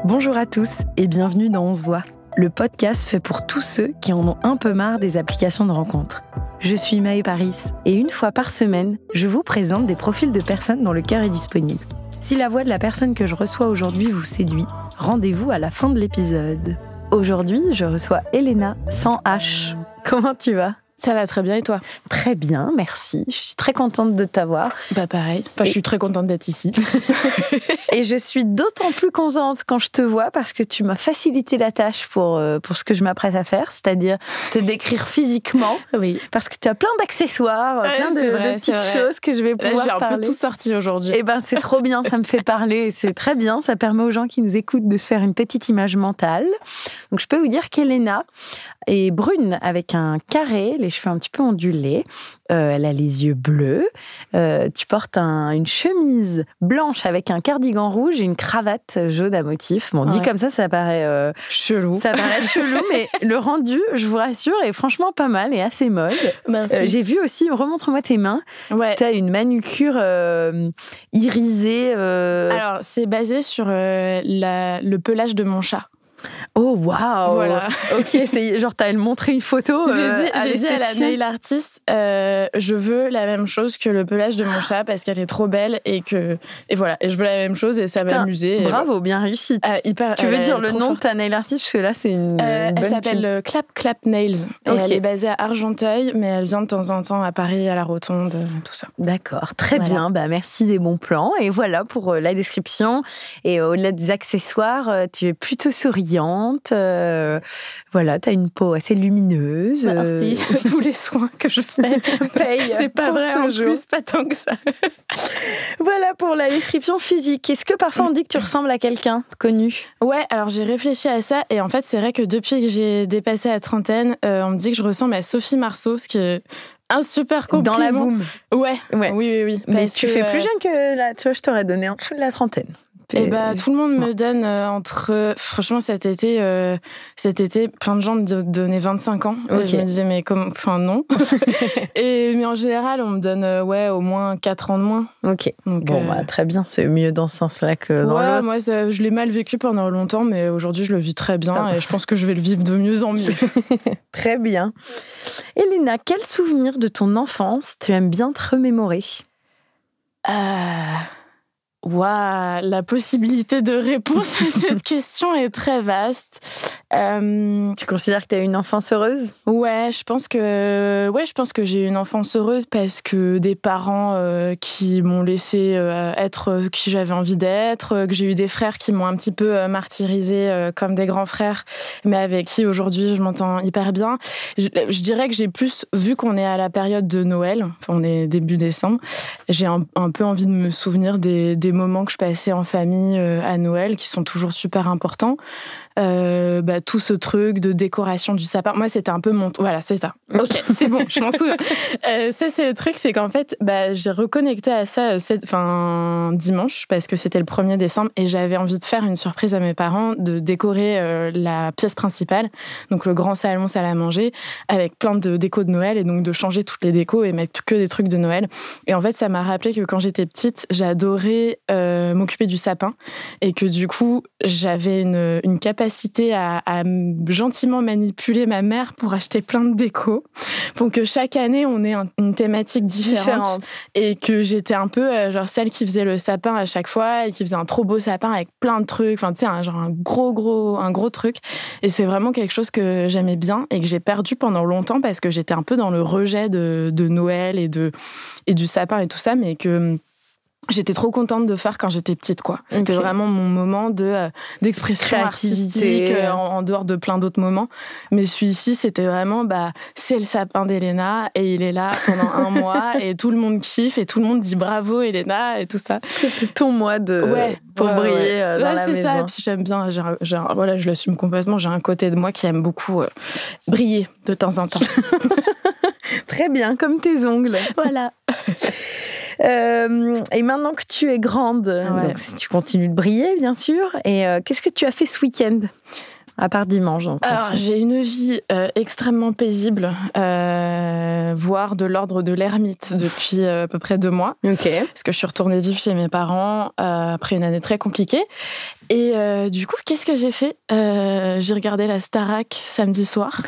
Bonjour à tous et bienvenue dans On se voit, le podcast fait pour tous ceux qui en ont un peu marre des applications de rencontres. Je suis Maë Paris et une fois par semaine, je vous présente des profils de personnes dont le cœur est disponible. Si la voix de la personne que je reçois aujourd'hui vous séduit, rendez-vous à la fin de l'épisode. Aujourd'hui, je reçois Elena sans H. Comment tu vas ? Ça va très bien et toi ? Très bien, merci. Je suis très contente de t'avoir. Pareil. Je suis très contente d'être ici. Et je suis d'autant plus contente quand je te vois parce que tu m'as facilité la tâche pour ce que je m'apprête à faire, c'est-à-dire te décrire physiquement. Oui. Parce que tu as plein d'accessoires, plein de petites choses que je vais pouvoir parler. J'ai un peu tout sorti aujourd'hui. Et ben c'est trop bien, ça me fait parler, c'est très bien. Ça permet aux gens qui nous écoutent de se faire une petite image mentale. Donc je peux vous dire qu'Elena est brune avec un carré, les cheveux un petit peu ondulés. Elle a les yeux bleus. Tu portes une chemise blanche avec un cardigan rouge et une cravate jaune à motif. Bon, dit comme ça paraît chelou. Ça paraît chelou, mais le rendu, je vous rassure, est franchement pas mal et assez mode. J'ai vu aussi, remontre-moi tes mains. Ouais. T'as une manucure irisée. Alors, c'est basé sur le pelage de mon chat. Oh, waouh! Voilà. Ok, c'est genre, t'as montré une photo. J'ai dit à la nail artist, je veux la même chose que le pelage de mon chat parce qu'elle est trop belle et voilà. Et je veux la même chose et ça m'a amusée. Bravo, bien réussi. Tu veux dire le nom de ta nail artist parce que là, c'est une bonne elle s'appelle Clap Clap Nails. Et elle est basée à Argenteuil, mais elle vient de temps en temps à Paris, à la Rotonde, tout ça. D'accord, très bien. Bah, merci des bons plans. Et voilà pour la description. Et au-delà des accessoires, tu es plutôt souriante. Voilà, tu as une peau assez lumineuse. Merci. Tous les soins que je fais payent. C'est pas vrai en plus, pas tant que ça. Voilà pour la description physique. Est-ce que parfois on dit que tu ressembles à quelqu'un connu ? Ouais, alors j'ai réfléchi à ça et en fait c'est vrai que depuis que j'ai dépassé la trentaine, on me dit que je ressemble à Sophie Marceau, ce qui est un super compliment. Dans la boum. Ouais. Oui. Mais tu fais plus jeune que là, tu vois, je t'aurais donné en dessous de la trentaine. Et tout le monde me donne franchement cet été, plein de gens me donnaient 25 ans. Okay. Et je me disais mais non. Mais en général, on me donne au moins 4 ans de moins. Ok. Donc, très bien, c'est mieux dans ce sens-là que dans l'autre. Moi je l'ai mal vécu pendant longtemps, mais aujourd'hui je le vis très bien et je pense que je vais le vivre de mieux en mieux. Très bien. Elena, quel souvenir de ton enfance tu aimes bien te remémorer ? La possibilité de réponse à cette question est très vaste. Tu considères que tu as eu une enfance heureuse ? Ouais, je pense que j'ai eu une enfance heureuse parce que des parents qui m'ont laissé être qui j'avais envie d'être, que j'ai eu des frères qui m'ont un petit peu martyrisée comme des grands frères, mais avec qui aujourd'hui je m'entends hyper bien. Je dirais que j'ai plus, vu qu'on est à la période de Noël, on est début décembre, j'ai un peu envie de me souvenir des moments que je passais en famille à Noël, qui sont toujours super importants. Tout ce truc de décoration du sapin. Moi, c'était un peu mon... Voilà, c'est ça. Ok, c'est bon, je m'en souviens. Ça, c'est le truc, c'est qu'en fait, j'ai reconnecté à ça dimanche, parce que c'était le 1er décembre, et j'avais envie de faire une surprise à mes parents, de décorer la pièce principale, donc le grand salon, salle à manger, avec plein de décos de Noël, et donc de changer toutes les décos et mettre que des trucs de Noël. Et en fait, ça m'a rappelé que quand j'étais petite, j'adorais m'occuper du sapin, et que du coup, j'avais une capacité à gentiment manipuler ma mère pour acheter plein de déco, pour que chaque année on ait une thématique différente. Et que j'étais un peu celle qui faisait le sapin à chaque fois et qui faisait un trop beau sapin avec plein de trucs, un gros truc. Et c'est vraiment quelque chose que j'aimais bien et que j'ai perdu pendant longtemps parce que j'étais un peu dans le rejet de Noël et du sapin et tout ça, mais que j'étais trop contente de faire quand j'étais petite, quoi. C'était vraiment mon moment d'expression artistique en dehors de plein d'autres moments. Mais celui-ci, c'était vraiment, c'est le sapin d'Elena et il est là pendant un mois et tout le monde kiffe et tout le monde dit bravo Elena et tout ça. C'était ton mois pour briller dans la maison. C'est ça. Et puis j'aime bien, je l'assume complètement. J'ai un côté de moi qui aime beaucoup briller de temps en temps. Très bien, comme tes ongles. Voilà. Et maintenant que tu es grande, donc tu continues de briller, bien sûr. Et qu'est-ce que tu as fait ce week-end ? À part dimanche. Alors, j'ai une vie extrêmement paisible, voire de l'ordre de l'ermite depuis à peu près 2 mois. Ok. Parce que je suis retournée vivre chez mes parents après une année très compliquée. Et du coup, qu'est-ce que j'ai fait ? J'ai regardé la Starac samedi soir.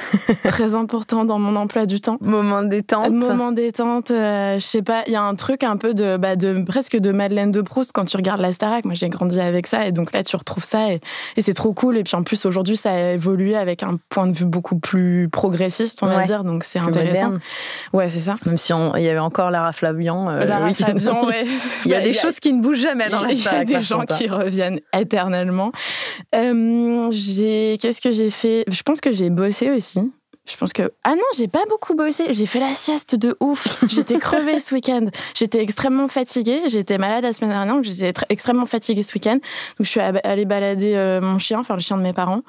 Très important dans mon emploi du temps. Moment détente. Moment détente. Je sais pas, il y a un truc un peu de presque de Madeleine de Proust quand tu regardes la Starac. Moi, j'ai grandi avec ça et donc là, tu retrouves ça et c'est trop cool. Et puis en plus, aujourd'hui, ça a évolué avec un point de vue beaucoup plus progressiste, on va dire. Donc c'est intéressant. Moderne. Ouais, c'est ça. Même si il y avait encore Lara Flavian. Lara Flavian, ouais. Il y a des choses qui ne bougent jamais dans la Starac. Il y a des gens qui reviennent éternellement. Qu'est-ce que j'ai fait ? Je pense que j'ai bossé aussi. Je pense que... Ah non, j'ai pas beaucoup bossé. J'ai fait la sieste de ouf. J'étais crevée ce week-end. J'étais extrêmêmement fatiguée. J'étais malade la semaine dernière, donc j'étais extrêmement fatiguée ce week-end. Donc je suis allée balader mon chien, enfin le chien de mes parents.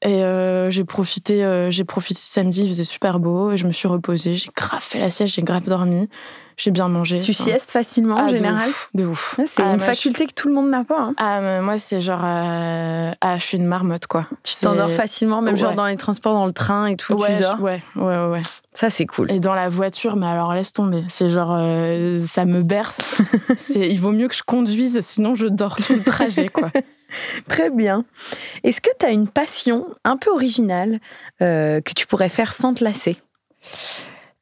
Et j'ai profité samedi, il faisait super beau. Et je me suis reposée. J'ai grave fait la sieste, j'ai grave dormi. J'ai bien mangé. Tu siestes facilement en général ? De ouf. Ouais, c'est une faculté que tout le monde n'a pas. Hein. Moi, c'est genre... je suis une marmotte, quoi. Tu t'endors facilement, même genre dans les transports, dans le train et tout, tu dors ? Ouais. Ça, c'est cool. Et dans la voiture, mais alors laisse tomber. C'est genre... ça me berce. Il vaut mieux que je conduise, sinon je dors tout le trajet, quoi. Très bien. Est-ce que tu as une passion un peu originale que tu pourrais faire sans te lasser ?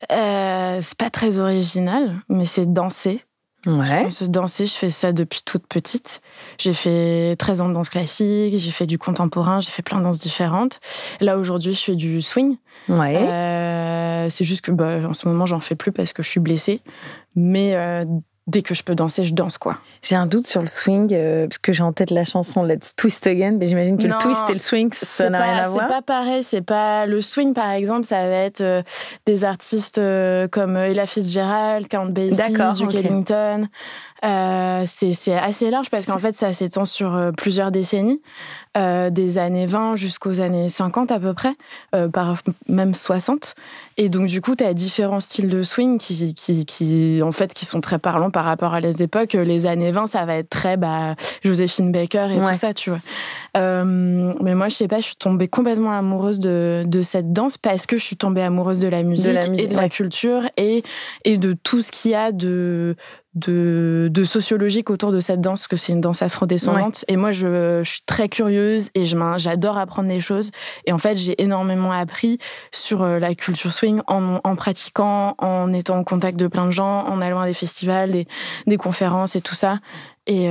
C'est pas très original, mais c'est danser. Ouais. Danser, je fais ça depuis toute petite. J'ai fait 13 ans de danse classique, j'ai fait du contemporain, j'ai fait plein de danses différentes. Là, aujourd'hui, je fais du swing. Ouais. C'est juste que en ce moment, j'en fais plus parce que je suis blessée. Mais dès que je peux danser, je danse, quoi. J'ai un doute sur le swing, parce que j'ai en tête la chanson Let's Twist Again, mais j'imagine que le twist et le swing, ça n'a rien à voir. C'est pas pareil, c'est pas... Le swing, par exemple, ça va être des artistes comme Ella Fitzgerald, Count Basie, Duke Ellington. C'est assez large parce qu'en fait, ça s'étend sur plusieurs décennies, des années 20 jusqu'aux années 50 à peu près, même 60. Et donc, du coup, tu as différents styles de swing qui sont très parlants par rapport à les époques. Les années 20, ça va être très Joséphine Baker et tout ça, tu vois. Mais moi, je sais pas, je suis tombée complètement amoureuse de cette danse parce que je suis tombée amoureuse de la musique et de la culture et de tout ce qu'il y a de sociologique autour de cette danse, que c'est une danse afrodescendante. Et moi, je suis très curieuse et j'adore apprendre des choses. Et en fait, j'ai énormément appris sur la culture swing en pratiquant, en étant en contact de plein de gens, en allant à des festivals, des conférences et tout ça. Et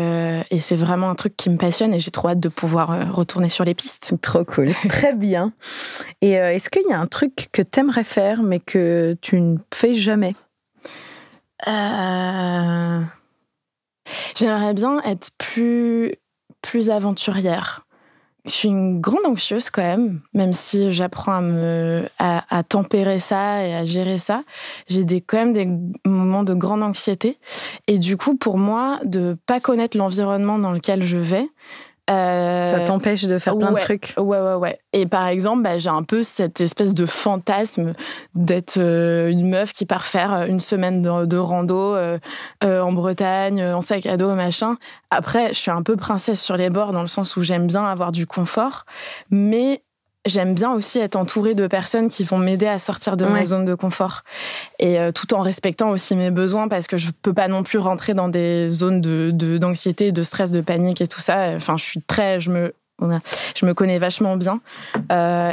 c'est vraiment un truc qui me passionne et j'ai trop hâte de pouvoir retourner sur les pistes. Trop cool. Très bien. Et est-ce qu'il y a un truc que t'aimerais faire mais que tu ne fais jamais ? J'aimerais bien être plus aventurière. Je suis une grande anxieuse quand même si j'apprends à tempérer ça et à gérer ça. J'ai quand même des moments de grande anxiété. Et du coup, pour moi, de pas connaître l'environnement dans lequel je vais, ça t'empêche de faire plein de trucs. Ouais. Et par exemple, j'ai un peu cette espèce de fantasme d'être une meuf qui part faire une semaine de rando en Bretagne, en sac à dos, machin. Après, je suis un peu princesse sur les bords dans le sens où j'aime bien avoir du confort, mais j'aime bien aussi être entourée de personnes qui vont m'aider à sortir de ma zone de confort. Et tout en respectant aussi mes besoins, parce que je peux pas non plus rentrer dans des zones d'anxiété, de stress, de panique et tout ça. Enfin, je me connais vachement bien.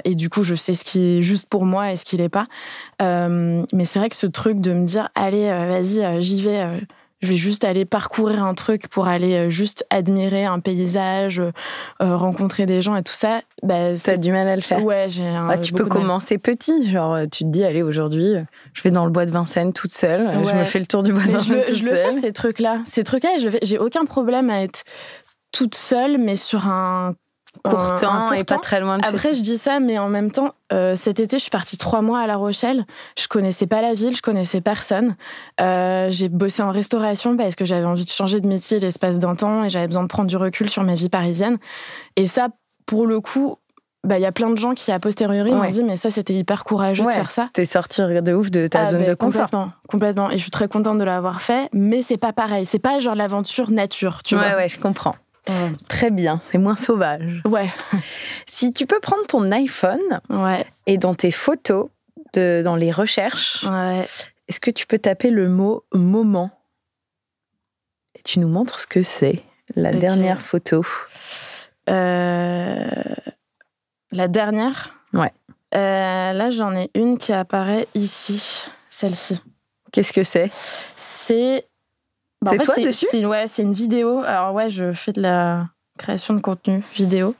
Et du coup, je sais ce qui est juste pour moi et ce qui l'est pas. Mais c'est vrai que ce truc de me dire, allez, vas-y, j'y vais... Je vais juste aller parcourir un truc pour aller juste admirer un paysage, rencontrer des gens et tout ça. T'as du mal à le faire. Ouais, tu peux commencer petit. Genre, tu te dis, allez, aujourd'hui, je vais dans le bois de Vincennes toute seule. Ouais. Je me fais le tour du bois de Vincennes toute seule. Je le fais, ces trucs-là. J'ai aucun problème à être toute seule, mais sur un court temps et pas très loin de chez toi. Après, je dis ça, mais en même temps, cet été, je suis partie 3 mois à La Rochelle. Je connaissais pas la ville, je connaissais personne. J'ai bossé en restauration parce que j'avais envie de changer de métier l'espace d'un temps et j'avais besoin de prendre du recul sur ma vie parisienne. Et ça, pour le coup, y a plein de gens qui, a posteriori, m'ont dit, mais ça, c'était hyper courageux de faire ça. C'était sortir de ouf de ta zone de confort. Complètement. Et je suis très contente de l'avoir fait, mais c'est pas pareil. C'est pas genre l'aventure nature, tu vois. Ouais, je comprends. Très bien, c'est moins sauvage. Ouais. Si tu peux prendre ton iPhone et dans tes photos, dans les recherches, est-ce que tu peux taper le mot « moment » et tu nous montres ce que c'est, la dernière photo. La dernière. Ouais. Là, j'en ai une qui apparaît ici, celle-ci. Qu'est-ce que c'est ? C'est toi dessus ? C'est une vidéo. Alors ouais, je fais de la création de contenu vidéo.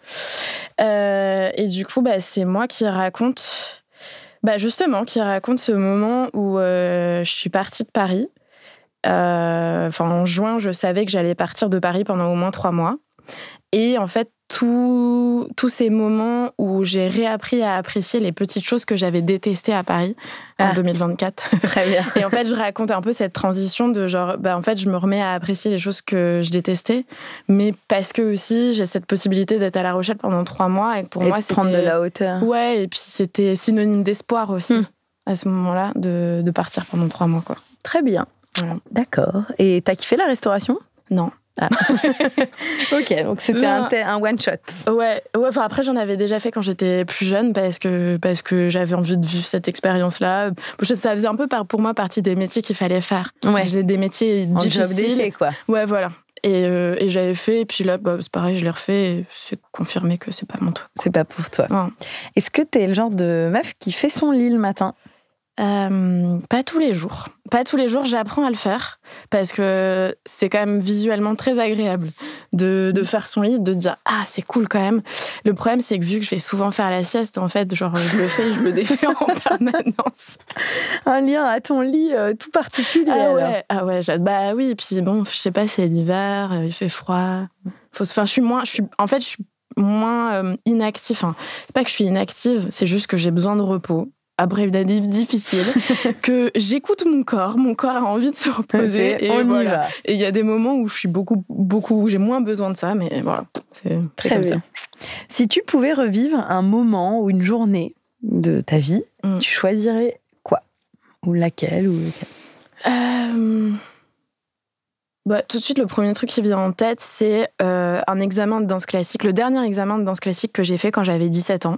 Et du coup, c'est moi qui raconte... justement, qui raconte ce moment où je suis partie de Paris. En juin, je savais que j'allais partir de Paris pendant au moins 3 mois. Et en fait, tous ces moments où j'ai réappris à apprécier les petites choses que j'avais détestées à Paris en 2024. Très bien. Et en fait, je raconte un peu cette transition de genre, en fait, je me remets à apprécier les choses que je détestais, mais parce que aussi, j'ai cette possibilité d'être à La Rochelle pendant 3 mois et pour moi, c'était... prendre de la hauteur. Ouais, et puis c'était synonyme d'espoir aussi, à ce moment-là, de partir pendant 3 mois, quoi. Très bien. Voilà. D'accord. Et t'as kiffé la restauration ? Non. Ah. Ok, donc c'était un one-shot. Ouais. Après, j'en avais déjà fait quand j'étais plus jeune parce que j'avais envie de vivre cette expérience-là. Ça faisait un peu pour moi partie des métiers qu'il fallait faire. Ouais. J'ai des métiers difficiles. En job d'été, quoi. Ouais, voilà. Et j'avais fait, et puis là, c'est pareil, je l'ai refait, et c'est confirmé que c'est pas mon truc. C'est pas pour toi. Ouais. Est-ce que t'es le genre de meuf qui fait son lit le matin ? Pas tous les jours. Pas tous les jours, j'apprends à le faire parce que c'est quand même visuellement très agréable de faire son lit, de dire « Ah, c'est cool quand même ». Le problème, c'est que vu que je vais souvent faire la sieste, en fait, genre, je le fais et je le défais en permanence. Un lien à ton lit tout particulier. Ah ouais, oui, et puis bon, je sais pas, c'est l'hiver, il fait froid. Je suis moins inactive. Enfin, c'est pas que je suis inactive, c'est juste que j'ai besoin de repos. Après une année difficile, que j'écoute mon corps a envie de se reposer. On y va. Et il y a des moments où je suis beaucoup, où j'ai moins besoin de ça, mais voilà, c'est très comme bien. ça. Si tu pouvais revivre un moment ou une journée de ta vie, tu choisirais quoi ? Ou laquelle Tout de suite, le premier truc qui vient en tête, c'est un examen de danse classique, le dernier examen de danse classique que j'ai fait quand j'avais 17 ans.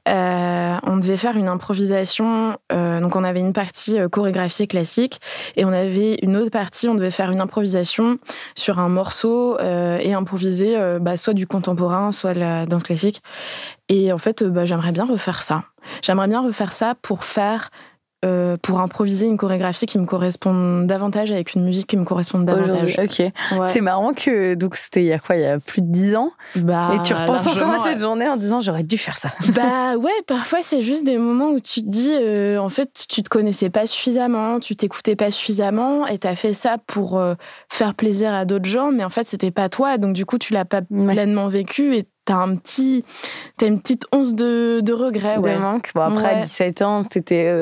On devait faire une improvisation, donc on avait une partie chorégraphie classique et on avait une autre partie, on devait faire une improvisation sur un morceau et improviser soit du contemporain, soit de la danse classique. Et en fait, j'aimerais bien refaire ça. J'aimerais bien refaire ça pour improviser une chorégraphie qui me corresponde davantage avec une musique qui me corresponde davantage. Ok. Ouais. C'est marrant que donc c'était il y a plus de 10 ans et tu repenses encore à cette journée en disant j'aurais dû faire ça. Ouais, parfois c'est juste des moments où tu te dis en fait tu te connaissais pas suffisamment, tu t'écoutais pas suffisamment et t'as fait ça pour faire plaisir à d'autres gens, mais en fait c'était pas toi, donc du coup tu l'as pas pleinement vécu et t'as une petite once de regret. De manque. Bon, après, à 17 ans, t'étais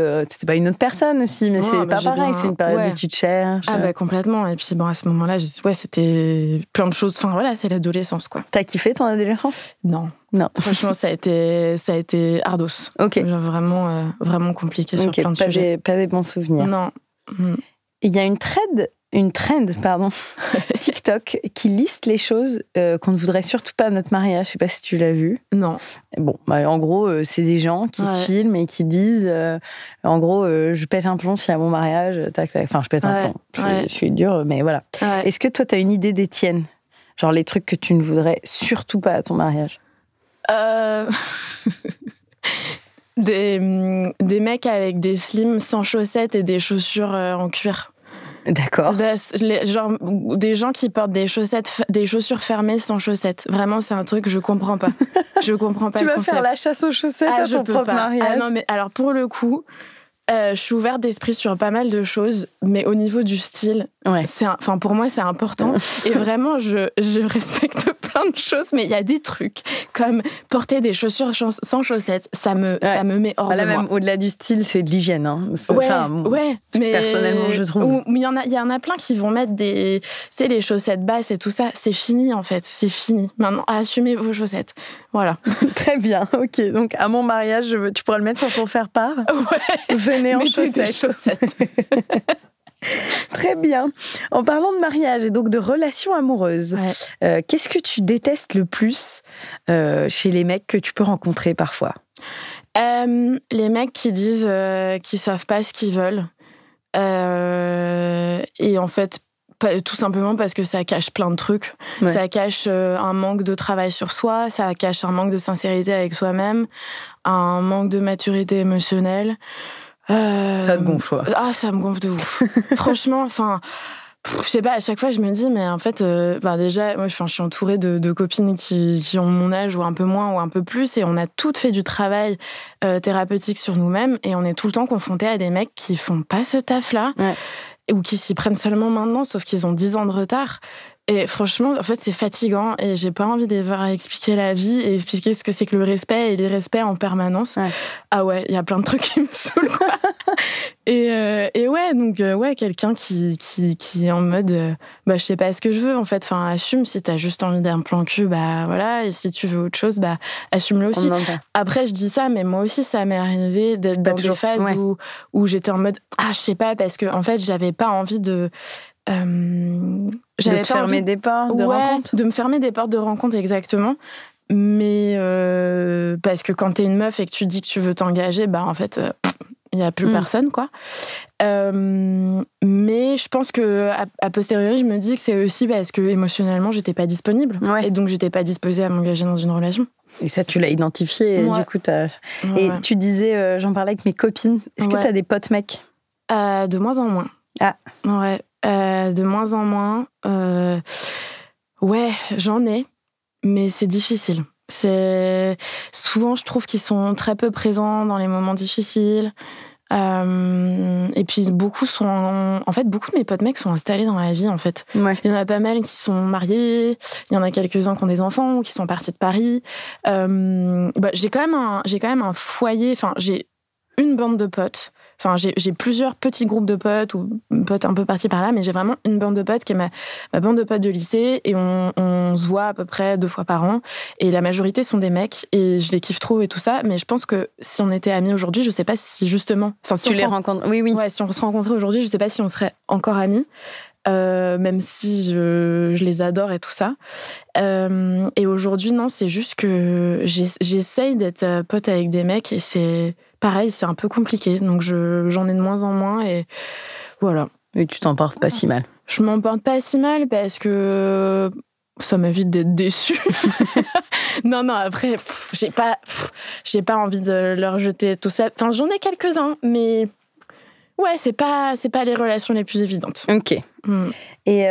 pas une autre personne aussi, mais c'est pas pareil. C'est une période où tu te cherches. Complètement. Et puis, à ce moment-là, c'était plein de choses. Enfin, voilà, c'est l'adolescence, quoi. T'as kiffé ton adolescence ? Non. Franchement, ça a été ardos. Ok. Vraiment, vraiment compliqué sur plein de sujets. Pas des bons souvenirs. Non. Il y a une trend, TikTok, qui liste les choses qu'on ne voudrait surtout pas à notre mariage. Je sais pas si tu l'as vu. Non. Bon, en gros, c'est des gens qui se filment et qui disent, en gros, je pète un plomb si à mon mariage, tac, tac. Enfin, je pète un plomb. Je suis dure, mais voilà. Ouais. Est-ce que toi, t'as une idée des tiennes ? Genre les trucs que tu ne voudrais surtout pas à ton mariage ? Des mecs avec des slims sans chaussettes et des chaussures en cuir. D'accord. Genre des gens qui portent des chaussures fermées sans chaussettes. Vraiment, c'est un truc que je comprends pas. Je comprends pas le concept. Tu vas faire la chasse aux chaussettes à ton propre mariage. Ah non, mais alors pour le coup, je suis ouverte d'esprit sur pas mal de choses, mais au niveau du style, pour moi, c'est important. Et vraiment, je respecte plein de choses, mais il y a des trucs comme porter des chaussures sans chaussettes, ça me met hors de moi. Même au-delà du style, c'est de l'hygiène. Hein. Mais personnellement, je trouve. Il y en a plein qui vont mettre les chaussettes basses et tout ça. C'est fini, en fait. C'est fini. Maintenant, assumez vos chaussettes. Voilà. Très bien. Ok. Donc, à mon mariage, tu pourras le mettre sur ton faire-part. Ouais. Venez en chaussettes. Très bien. En parlant de mariage et donc de relations amoureuses, qu'est-ce que tu détestes le plus chez les mecs que tu peux rencontrer parfois ? Les mecs qui disent qu'ils savent pas ce qu'ils veulent. Et en fait, Tout simplement parce que ça cache plein de trucs. Ouais. Ça cache un manque de travail sur soi, ça cache un manque de sincérité avec soi-même, un manque de maturité émotionnelle. Ça te gonfle, ouais. Ah, ça me gonfle de ouf. Franchement, enfin... Je sais pas, à chaque fois, je me dis, mais en fait, déjà, moi, je suis entourée de copines qui ont mon âge ou un peu moins ou un peu plus, et on a toutes fait du travail thérapeutique sur nous-mêmes, et on est tout le temps confrontés à des mecs qui font pas ce taf-là, ouais. Ou qui s'y prennent seulement maintenant, sauf qu'ils ont 10 ans de retard. Et franchement, en fait, c'est fatigant, et j'ai pas envie de devoir expliquer la vie et expliquer ce que c'est que le respect et l'irrespect en permanence. Ouais. Ah ouais, il y a plein de trucs qui me saoulent, quoi. Et ouais, donc ouais, quelqu'un qui est en mode je sais pas ce que je veux, en fait. Enfin, assume. Si t'as juste envie d'un plan cul, voilà. Et si tu veux autre chose, assume-le aussi. Après, je dis ça, mais moi aussi, ça m'est arrivé d'être dans des phases ouais. où j'étais en mode je sais pas, parce que en fait, j'avais pas envie de j'avais de te fermer des portes de rencontre. De me fermer des portes de rencontre, exactement. Mais parce que quand t'es une meuf et que tu dis que tu veux t'engager, en fait, il n'y a plus personne, quoi. Mais je pense que à posteriori, je me dis que c'est aussi parce que émotionnellement, j'étais pas disponible. Ouais. Et donc, j'étais pas disposée à m'engager dans une relation. Et ça, tu l'as identifié. Et du coup, et tu disais, j'en parlais avec mes copines. Est-ce que t'as des potes mecs ? De moins en moins. Ah. Ouais. De moins en moins. Ouais, j'en ai. Mais c'est difficile. Souvent, je trouve qu'ils sont très peu présents dans les moments difficiles. Et puis, beaucoup de mes potes mecs sont installés dans la vie, en fait. Ouais. Il y en a pas mal qui sont mariés, il y en a quelques-uns qui ont des enfants ou qui sont partis de Paris. J'ai quand même un foyer, j'ai une bande de potes. Enfin, j'ai plusieurs petits groupes de potes ou potes un peu par-ci par-là, mais j'ai vraiment une bande de potes qui est ma bande de potes de lycée, et on se voit à peu près 2 fois par an, et la majorité sont des mecs, et je les kiffe trop et tout ça, mais je pense que si on était amis aujourd'hui, je sais pas si justement... Si tu les rencontres, oui. Ouais, si on se rencontrait aujourd'hui, je sais pas si on serait encore amis, même si je les adore et tout ça. Et aujourd'hui, non, c'est juste que j'essaye d'être pote avec des mecs, et c'est... Pareil, c'est un peu compliqué, donc j'en ai de moins en moins, et voilà. Et tu t'en portes pas si mal. Je m'en porte pas si mal parce que ça m'évite d'être déçue. Non, après, j'ai pas envie de leur jeter tout ça. Enfin, j'en ai quelques-uns, mais ouais, c'est pas les relations les plus évidentes. Ok. Et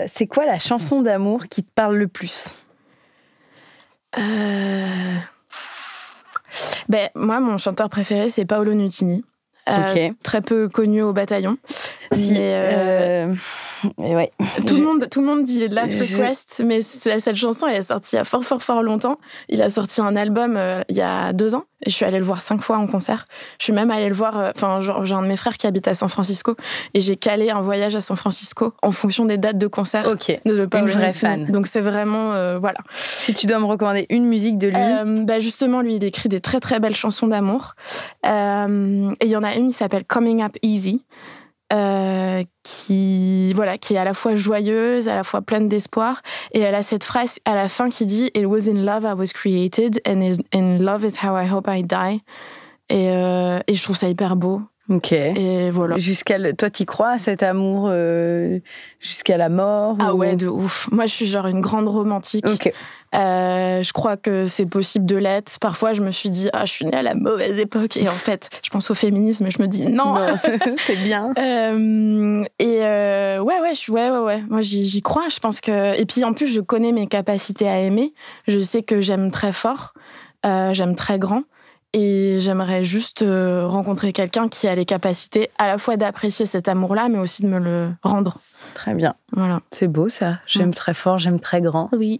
c'est quoi la chanson d'amour qui te parle le plus ? Moi, mon chanteur préféré, c'est Paolo Nutini. Très peu connu au bataillon. Ouais. Tout le monde dit Last Request, mais cette chanson, elle est sortie il y a fort longtemps. Il a sorti un album il y a 2 ans, et je suis allée le voir 5 fois en concert. Je suis même allée le voir, j'ai un de mes frères qui habite à San Francisco, et j'ai calé un voyage à San Francisco en fonction des dates de concert. Ok, de Paolo une vraie Nutini. fan. Donc c'est vraiment, voilà. Si tu dois me recommander une musique de lui... justement, lui, il écrit des très très belles chansons d'amour. Et il y en a une qui s'appelle Coming Up Easy, qui est à la fois joyeuse, à la fois pleine d'espoir, et elle a cette phrase à la fin qui dit It was in love I was created, and love is how I hope I die. Et je trouve ça hyper beau. Ok. Et voilà. Toi, t'y crois à cet amour jusqu'à la mort? Ah ouais, de ouf. Moi, je suis genre une grande romantique. Ok. Je crois que c'est possible de l'être. Parfois, je me suis dit, je suis née à la mauvaise époque. Et en fait, je pense au féminisme et je me dis, non. C'est bien. Ouais. Moi, j'y crois. Je pense que... Et puis, en plus, je connais mes capacités à aimer. Je sais que j'aime très fort. J'aime très grand. Et j'aimerais juste rencontrer quelqu'un qui a les capacités à la fois d'apprécier cet amour-là, mais aussi de me le rendre. Très bien. Voilà. C'est beau, ça. J'aime très fort, j'aime très grand. Oui.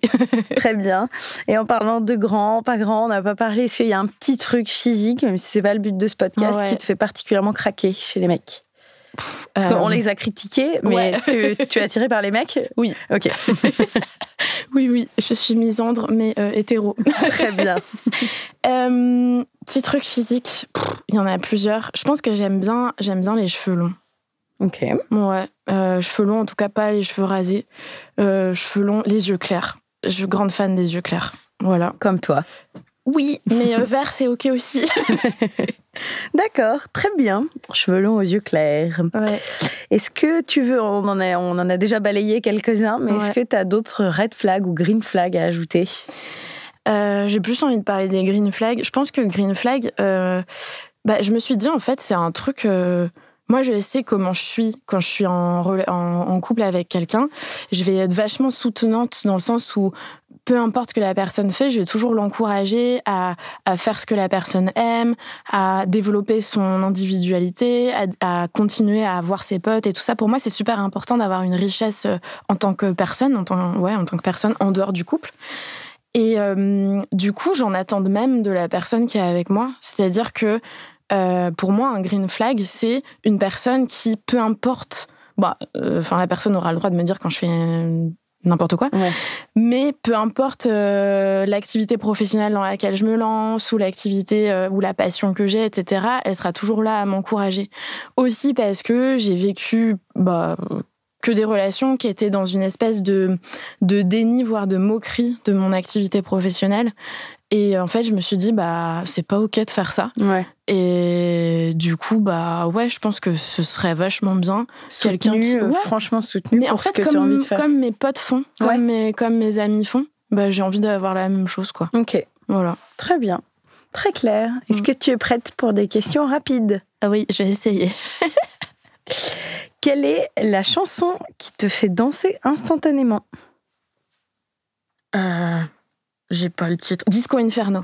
Très bien. Et en parlant de grand, pas grand, on n'a pas parlé. Est-ce qu'il y a un petit truc physique, même si c'est pas le but de ce podcast, qui te fait particulièrement craquer chez les mecs? Parce qu'on les a critiqués, mais tu es attirée par les mecs? Oui. Ok. Oui. Je suis misandre, mais hétéro. Très bien. Petit truc physique, il y en a plusieurs. Je pense que j'aime bien les cheveux longs. Ok. Ouais. Cheveux longs, en tout cas pas les cheveux rasés. Cheveux longs, les yeux clairs. Je suis grande fan des yeux clairs. Voilà. Comme toi. Oui, mais vert, c'est OK aussi. D'accord, très bien. Cheveux longs aux yeux clairs. Ouais. Est-ce que tu veux, on en a déjà balayé quelques-uns, mais est-ce que tu as d'autres red flags ou green flags à ajouter ? J'ai plus envie de parler des green flags. Je pense que green flag, je me suis dit, en fait, c'est un truc... moi, je sais comment je suis quand je suis en couple avec quelqu'un. Je vais être vachement soutenante dans le sens où peu importe ce que la personne fait, je vais toujours l'encourager à faire ce que la personne aime, à développer son individualité, à continuer à avoir ses potes et tout ça. Pour moi, c'est super important d'avoir une richesse en tant que personne, en tant que personne en dehors du couple. Et du coup, j'en attends de même de la personne qui est avec moi. C'est-à-dire que pour moi, un green flag, c'est une personne qui, peu importe... la personne aura le droit de me dire quand je fais n'importe quoi. Ouais. Mais peu importe l'activité professionnelle dans laquelle je me lance ou l'activité ou la passion que j'ai, etc., elle sera toujours là à m'encourager. Aussi parce que j'ai vécu... que des relations qui étaient dans une espèce de déni, voire de moquerie de mon activité professionnelle. Et en fait, je me suis dit, c'est pas OK de faire ça. Ouais. Et du coup, je pense que ce serait vachement bien. Quelqu'un qui... franchement soutenu mais pour en fait, ce que tu as envie de faire. Comme mes potes font, comme mes amis font, j'ai envie d'avoir la même chose, quoi. OK. Voilà. Très bien. Très clair. Est-ce que tu es prête pour des questions rapides ? Ah oui, je vais essayer. Quelle est la chanson qui te fait danser instantanément ? J'ai pas le titre. Disco Inferno.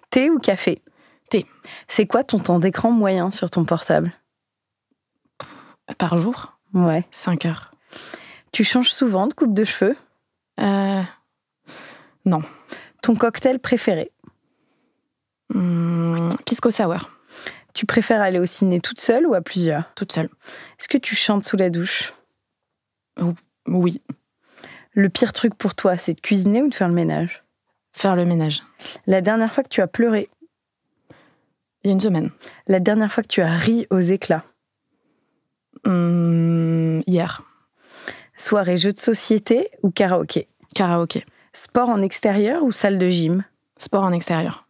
Thé ou café ? Thé. C'est quoi ton temps d'écran moyen sur ton portable ? Par jour ? Ouais. 5 heures. Tu changes souvent de coupe de cheveux ? Non. Ton cocktail préféré ? Pisco Sour. Tu préfères aller au ciné toute seule ou à plusieurs ? Toute seule. Est-ce que tu chantes sous la douche ? Oui. Le pire truc pour toi, c'est de cuisiner ou de faire le ménage ? Faire le ménage. La dernière fois que tu as pleuré ? Il y a une semaine. La dernière fois que tu as ri aux éclats ? Hier. Soirée jeux de société ou karaoké ? Karaoké. Sport en extérieur ou salle de gym ? Sport en extérieur.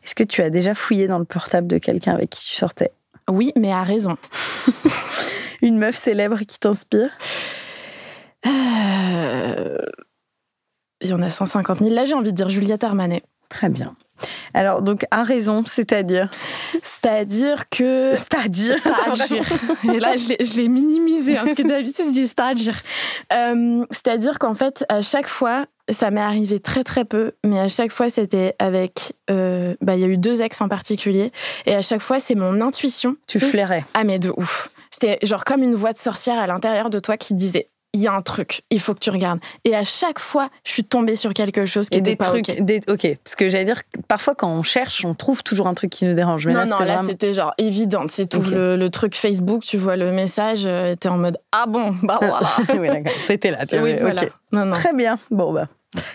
Est-ce que tu as déjà fouillé dans le portable de quelqu'un avec qui tu sortais ? Oui, mais à raison. Une meuf célèbre qui t'inspire ? Il y en a 150 000. Là, j'ai envie de dire Juliette Armanet. Très bien. Alors, donc, à raison, c'est-à-dire ? C'est-à-dire que... C'est-à-dire. Et là, je l'ai minimisé, parce que d'habitude, je dis c'est-à-dire. C'est-à-dire qu'en fait, à chaque fois, ça m'est arrivé très, très peu, mais à chaque fois, c'était avec... il y a eu 2 ex en particulier, et à chaque fois, c'est mon intuition. Tu flairais. Ah, mais de ouf. C'était genre comme une voix de sorcière à l'intérieur de toi qui disait... Il y a un truc, il faut que tu regardes. Et à chaque fois, je suis tombée sur quelque chose qui était pas OK. OK. Parce que j'allais dire, parfois, quand on cherche, on trouve toujours un truc qui nous dérange. Mais là, c'était genre évident. C'est tout le truc Facebook, tu vois le message, t'es en mode « Ah bon, voilà ». Oui, d'accord. C'était là. Oui, voilà. Okay. Non. Très bien. Bon,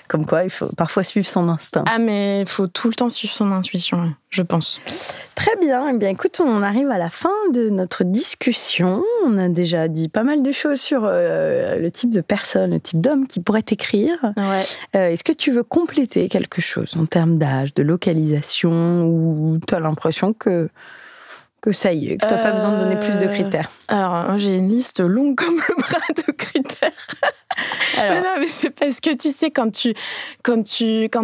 comme quoi, il faut parfois suivre son instinct. Ah, mais il faut tout le temps suivre son intuition, je pense. Très bien. Eh bien, écoute, on arrive à la fin de notre discussion. On a déjà dit pas mal de choses sur le type de personne, le type d'homme qui pourrait t'écrire. Ouais. Est-ce que tu veux compléter quelque chose en termes d'âge, de localisation, ou tu as l'impression que ça y est, que tu n'as pas besoin de donner plus de critères? Alors, j'ai une liste longue comme le bras de critères. Mais c'est parce que tu sais, quand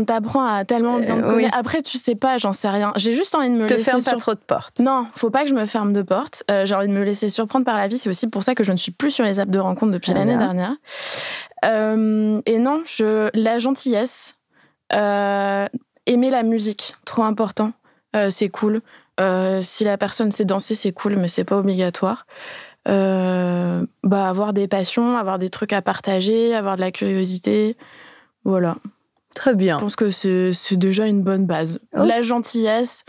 t'apprends à tellement bien te connaître, après tu sais pas, j'en sais rien. J'ai juste envie de me laisser... Te ferme pas trop de portes. Non, faut pas que je me ferme de portes. J'ai envie de me laisser surprendre par la vie. C'est aussi pour ça que je ne suis plus sur les apps de rencontre depuis l'année dernière. Et non, la gentillesse, aimer la musique, trop important. C'est cool. Si la personne sait danser, c'est cool, mais c'est pas obligatoire. Avoir des passions, avoir des trucs à partager, avoir de la curiosité, voilà. Très bien. Je pense que c'est déjà une bonne base. Oh. La gentillesse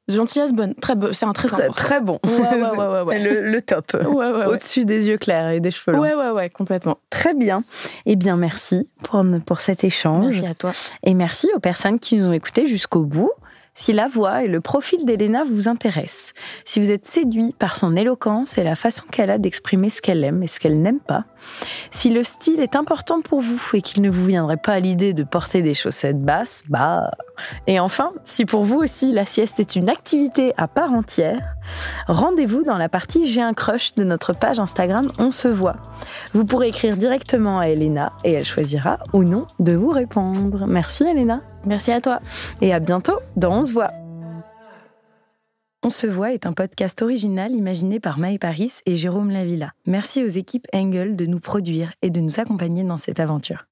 bonne, c'est un très important. Très bon. Ouais. Le top. Ouais. Au-dessus des yeux clairs et des cheveux longs. Ouais, complètement. Très bien. Eh bien, merci pour cet échange. Merci à toi. Et merci aux personnes qui nous ont écoutés jusqu'au bout. Si la voix et le profil d'Elena vous intéressent, si vous êtes séduit par son éloquence et la façon qu'elle a d'exprimer ce qu'elle aime et ce qu'elle n'aime pas, si le style est important pour vous et qu'il ne vous viendrait pas à l'idée de porter des chaussettes basses, Et enfin, si pour vous aussi la sieste est une activité à part entière, rendez-vous dans la partie J'ai un crush de notre page Instagram On se voit. Vous pourrez écrire directement à Elena et elle choisira ou non de vous répondre. Merci Elena. Merci à toi. Et à bientôt dans On se voit. On se voit est un podcast original imaginé par Maë Paris et Jérôme Lavilla. Merci aux équipes Engel de nous produire et de nous accompagner dans cette aventure.